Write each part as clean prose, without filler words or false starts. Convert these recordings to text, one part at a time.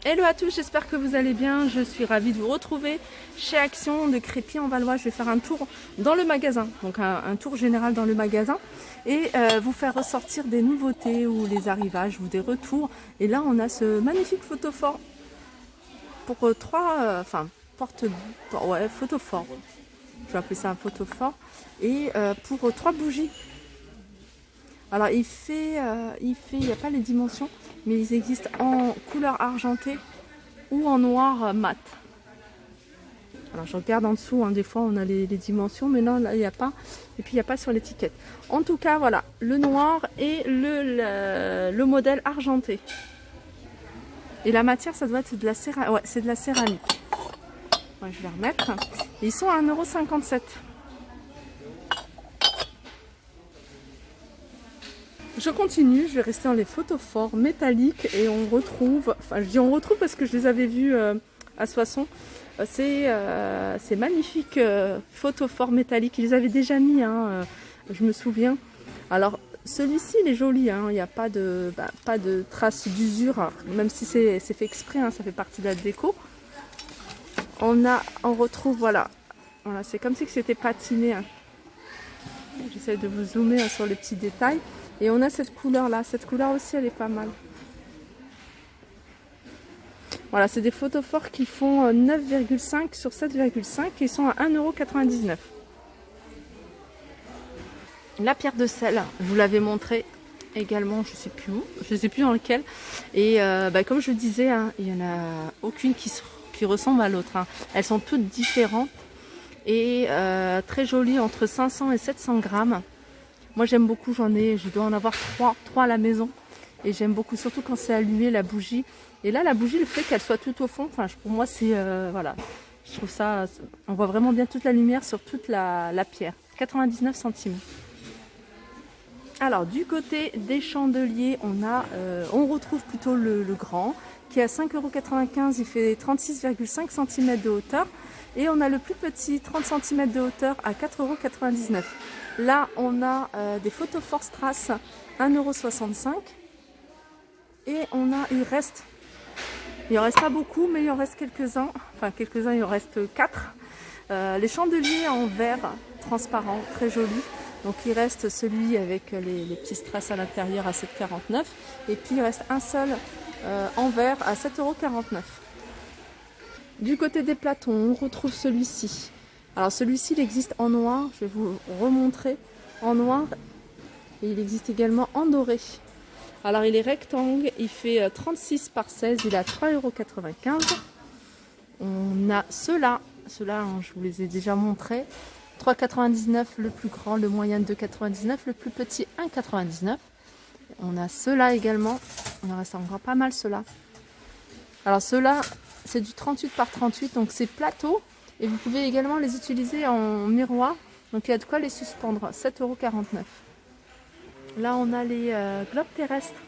Hello à tous, j'espère que vous allez bien. Je suis ravie de vous retrouver chez Action de Crépy-en-Valois. Je vais faire un tour dans le magasin, donc un tour général dans le magasin et vous faire ressortir des nouveautés ou les arrivages ou des retours. Et là, on a ce magnifique photophore pour ouais, photophore. Je vais appeler ça un photophore et pour 3 bougies. Alors il n'y a pas les dimensions, mais ils existent en couleur argentée ou en noir mat. Alors je regarde en dessous, hein, des fois on a les dimensions, mais non, là il n'y a pas. Et puis il n'y a pas sur l'étiquette. En tout cas, voilà, le noir et le modèle argenté. Et la matière, ça doit être de la céramique. Ouais, c'est de la céramique. Ouais, je vais remettre. Et ils sont à 1,57 €. Je continue, je vais rester dans les photophores métalliques et on retrouve, enfin je dis on retrouve parce que je les avais vus à Soissons, ces magnifiques photophores métalliques, ils les avaient déjà mis, hein, je me souviens. Alors celui-ci il est joli, hein, il n'y a pas de traces d'usure, même si c'est fait exprès, hein, ça fait partie de la déco. On retrouve, voilà c'est comme si c'était patiné, hein. J'essaie de vous zoomer, hein, sur les petits détails. Et on a cette couleur là, cette couleur aussi elle est pas mal. Voilà, c'est des photophores qui font 9,5 sur 7,5 et ils sont à 1,99 €. La pierre de sel, je vous l'avais montré également, je sais plus où, je sais plus dans lequel. Et comme je le disais, hein, il n'y en a aucune qui ressemble à l'autre, hein. Elles sont toutes différentes et très jolies, entre 500 et 700 grammes. Moi j'aime beaucoup, je dois en avoir 3 à la maison. Et j'aime beaucoup, surtout quand c'est allumé la bougie. Et là la bougie, le fait qu'elle soit tout au fond, pour moi c'est, voilà. Je trouve ça, on voit vraiment bien toute la lumière sur toute la pierre. 99 centimes. Alors du côté des chandeliers, on retrouve plutôt le grand, qui est à 5,95 €, il fait 36,5 cm de hauteur. Et on a le plus petit, 30 cm de hauteur, à 4,99 €. Là, on a des photophores Strass, 1,65 €. Et il en reste pas beaucoup, mais il en reste quelques-uns. Enfin, quelques-uns, il en reste 4. Les chandeliers en verre transparent, très jolis. Donc, il reste celui avec les petits strass à l'intérieur à 7,49 €. Et puis, il reste un seul en verre à 7,49 €. Du côté des platons, on retrouve celui-ci. Alors celui-ci, il existe en noir, je vais vous remontrer en noir. Et il existe également en doré. Alors il est rectangle, il fait 36 par 16, il est à 3,95 €. On a ceux-là, hein, je vous les ai déjà montrés. 3,99 € le plus grand, le moyen 2,99 €, le plus petit 1,99 €. On a ceux-là également, il en reste encore pas mal ceux-là. Alors ceux-là, c'est du 38 par 38, donc c'est plateau. Et vous pouvez également les utiliser en miroir. Donc il y a de quoi les suspendre. 7,49 €. Là on a les globes terrestres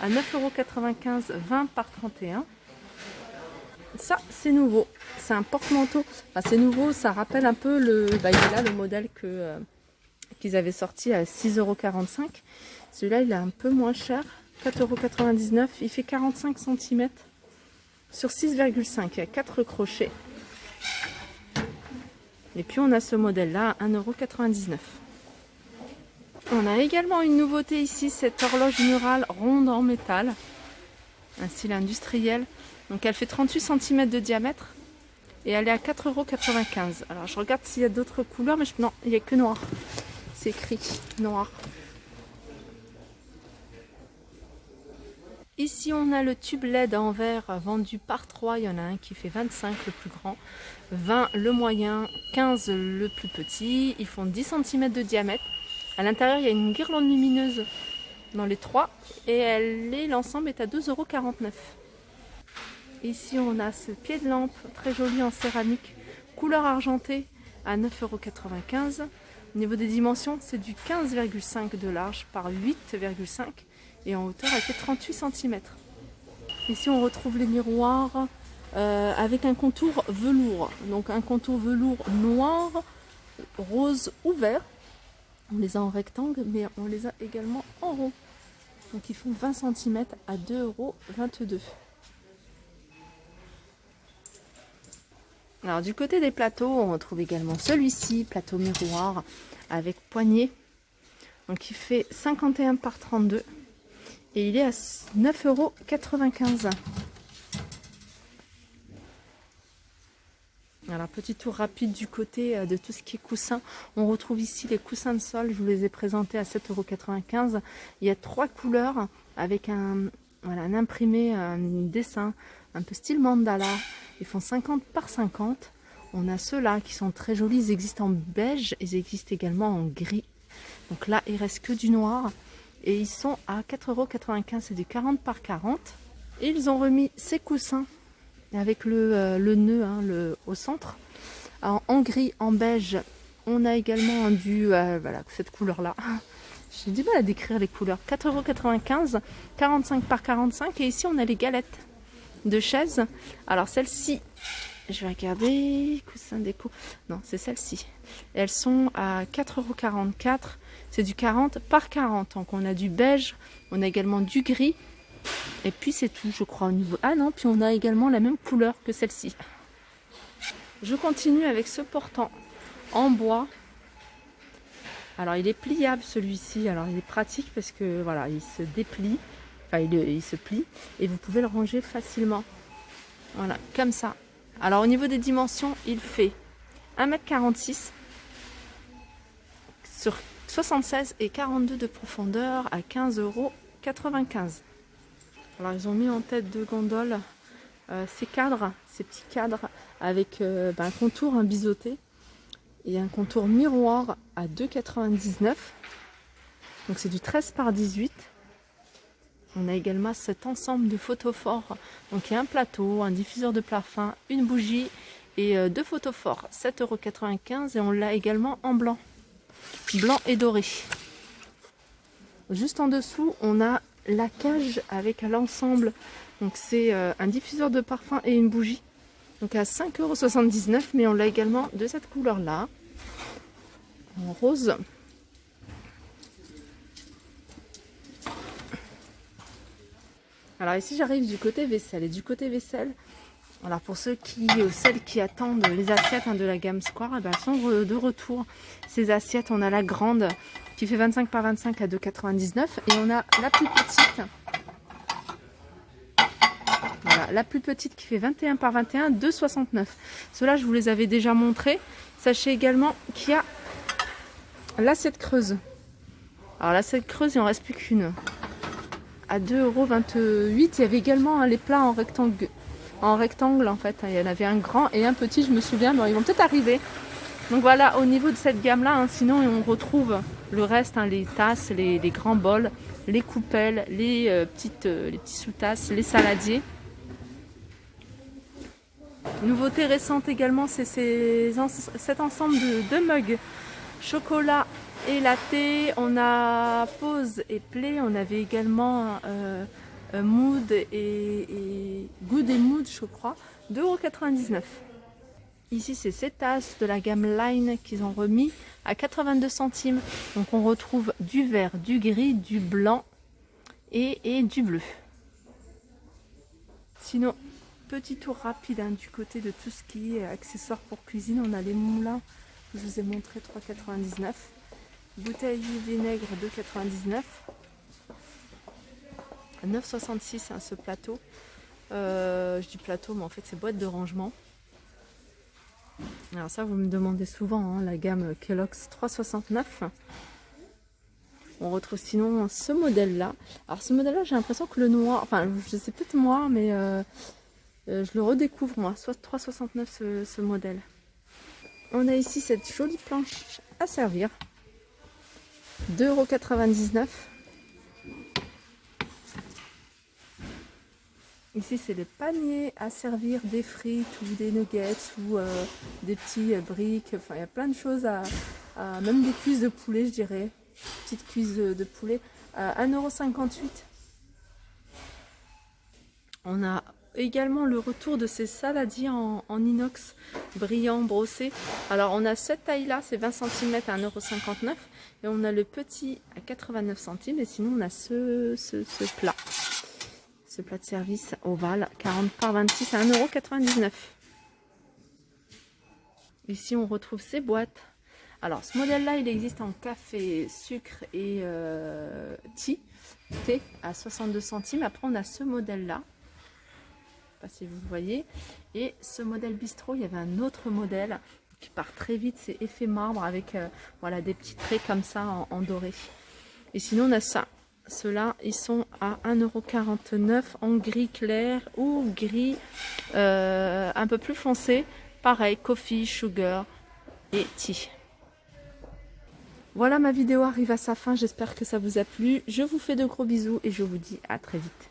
à 9,95 €, 20 par 31. Ça c'est nouveau. C'est un porte-manteau. Enfin, c'est nouveau, ça rappelle un peu il est là le modèle qu'ils avaient sorti à 6,45 €. Celui-là il est un peu moins cher. 4,99 €. Il fait 45 cm sur 6,5. Il y a 4 crochets. Et puis on a ce modèle-là à 1,99 €. On a également une nouveauté ici, cette horloge murale ronde en métal, un style industriel. Donc elle fait 38 cm de diamètre et elle est à 4,95 €. Alors je regarde s'il y a d'autres couleurs, mais non, il n'y a que noir. C'est écrit noir. Ici on a le tube LED en verre vendu par 3, il y en a un qui fait 25 le plus grand, 20 le moyen, 15 le plus petit, ils font 10 cm de diamètre. À l'intérieur il y a une guirlande lumineuse dans les 3 et l'ensemble est à 2,49 €. Ici on a ce pied de lampe très joli en céramique, couleur argentée à 9,95 €. Au niveau des dimensions, c'est du 15,5 de large par 8,5 et en hauteur elle fait 38 cm. Ici on retrouve les miroirs avec un contour velours, donc un contour velours noir, rose ou vert. On les a en rectangle mais on les a également en rond. Donc ils font 20 cm à 2,22 €. Alors du côté des plateaux, on retrouve également celui-ci, plateau miroir avec poignée. Donc il fait 51 par 32 et il est à 9,95 €. Alors petit tour rapide du côté de tout ce qui est coussin. On retrouve ici les coussins de sol, je vous les ai présentés à 7,95 €. Il y a 3 couleurs avec un imprimé, un dessin un peu style mandala. Ils font 50 par 50. On a ceux-là qui sont très jolis, ils existent en beige, ils existent également en gris. Donc là, il reste que du noir et ils sont à 4,95 €, c'est du 40 par 40. Et ils ont remis ces coussins avec le nœud au centre. Alors, en gris, en beige, on a également cette couleur-là. J'ai du mal à décrire les couleurs. 4,95 €, 45 par 45. Et ici, on a les galettes de chaises. Alors, celle-ci, je vais regarder. Coussin déco. Non, c'est celle-ci. Elles sont à 4,44 €. C'est du 40 par 40. Donc, on a du beige. On a également du gris. Et puis, c'est tout, je crois, au niveau... Ah non, puis on a également la même couleur que celle-ci. Je continue avec ce portant en bois. Alors, il est pliable, celui-ci. Alors, il est pratique parce que, voilà, il se déplie. Enfin, il se plie. Et vous pouvez le ranger facilement. Voilà, comme ça. Alors, au niveau des dimensions, il fait 1,46 m sur 76 et 42 de profondeur à 15,95 €. Alors, ils ont mis en tête de gondole ces petits cadres avec un contour, un biseauté et un contour miroir à 2,99 €. Donc, c'est du 13 par 18. On a également cet ensemble de photophores. Donc, il y a un plateau, un diffuseur de parfum, une bougie et 2 photophores. 7,95 € et on l'a également en blanc. Blanc et doré. Juste en dessous, on a la cage avec l'ensemble. Donc c'est un diffuseur de parfum et une bougie. Donc à 5,79 €, mais on l'a également de cette couleur-là. En rose. Alors ici j'arrive du côté vaisselle. Et du côté vaisselle, alors pour celles qui attendent les assiettes de la gamme Square, elles sont de retour. Ces assiettes, on a la grande qui fait 25 par 25 à 2,99 € et on a la plus petite. Voilà, la plus petite qui fait 21 par 21, 2,69 €. Ceux-là, je vous les avais déjà montrés. Sachez également qu'il y a l'assiette creuse. Alors l'assiette creuse, il n'en reste plus qu'une. À 2,28 €. Il y avait également les plats en rectangle. En fait, il y en avait un grand et un petit, je me souviens, mais ils vont peut-être arriver. Donc voilà, au niveau de cette gamme-là, sinon on retrouve le reste, les tasses, les grands bols, les coupelles, les petits sous-tasses, les saladiers. Nouveauté récente également, c'est cet ensemble de mugs chocolat et latte. On a pause et play. On avait également mood et good et mood, je crois, 2,99 €. Ici, c'est ces tasses de la gamme Line qu'ils ont remis à 82 centimes. Donc, on retrouve du vert, du gris, du blanc et du bleu. Sinon, petit tour rapide du côté de tout ce qui est accessoires pour cuisine. On a les moulins, je vous ai montré, 3,99 €. Bouteille vinaigre, 2,99 €. 9,66 € ce plateau. Je dis plateau, mais en fait, c'est boîte de rangement. Alors ça, vous me demandez souvent, la gamme Kellogg's, 3,69 €. On retrouve sinon ce modèle-là. Alors ce modèle-là, j'ai l'impression que le noir, enfin je sais peut-être moi, mais je le redécouvre moi, soit 3,69 € ce modèle. On a ici cette jolie planche à servir, 2,99 €. Ici, c'est les paniers à servir des frites ou des nuggets ou des petits briques. Enfin, il y a plein de choses, même des cuisses de poulet, je dirais. Petites cuisses de poulet à 1,58 €. On a également le retour de ces saladiers en inox brillant, brossé. Alors, on a cette taille-là, c'est 20 cm à 1,59 € et on a le petit à 89 centimes. Et sinon, on a ce plat. Ce plat de service ovale, 40 par 26 à 1,99 €. Ici, on retrouve ces boîtes. Alors, ce modèle-là, il existe en café, sucre et thé à 62 centimes. Après, on a ce modèle-là. Je ne sais pas si vous voyez. Et ce modèle bistrot, il y avait un autre modèle qui part très vite. C'est effet marbre avec voilà, des petits traits comme ça en doré. Et sinon, on a ça. Ceux-là, ils sont à 1,49 € en gris clair ou gris un peu plus foncé. Pareil, coffee, sugar et tea. Voilà, ma vidéo arrive à sa fin. J'espère que ça vous a plu. Je vous fais de gros bisous et je vous dis à très vite.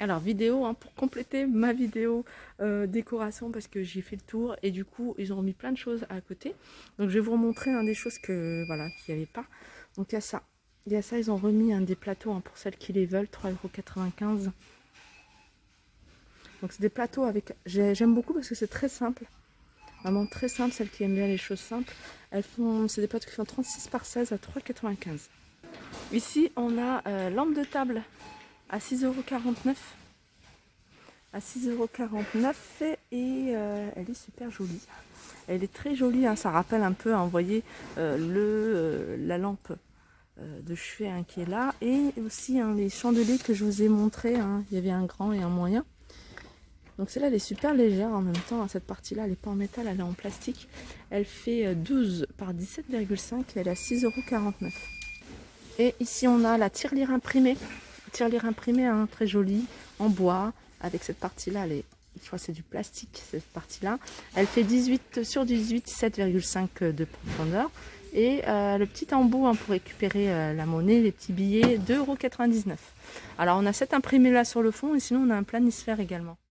Alors, vidéo pour compléter ma vidéo décoration parce que j'ai fait le tour et du coup, ils ont remis plein de choses à côté. Donc, je vais vous remontrer des choses que voilà qu'il n'y avait pas. Donc, il y a ça. Il y a ça, ils ont remis des plateaux pour celles qui les veulent, 3,95 €. Donc c'est des plateaux avec... J'aime beaucoup parce que c'est très simple. Vraiment très simple, celles qui aiment bien les choses simples. C'est des plateaux qui font 36 par 16 à 3,95 €. Ici, on a lampe de table à 6,49 €. À 6,49 € et elle est super jolie. Elle est très jolie, ça rappelle un peu, vous voyez, la lampe de chevet qui est là. Et aussi les chandeliers que je vous ai montré. Il y avait un grand et un moyen. Donc celle-là, elle est super légère en même temps. Cette partie-là, elle n'est pas en métal, elle est en plastique. Elle fait 12 par 17,5 et elle est à 6,49 €. Et ici, on a la tirelire imprimée. Tirelire imprimée, très jolie, en bois. Avec cette partie-là, je crois que c'est du plastique, cette partie-là. Elle fait 18 sur 18, 7,5 de profondeur. Et le petit embout pour récupérer la monnaie, les petits billets, 2,99 €. Alors, on a cette imprimée là sur le fond et sinon, on a un planisphère également.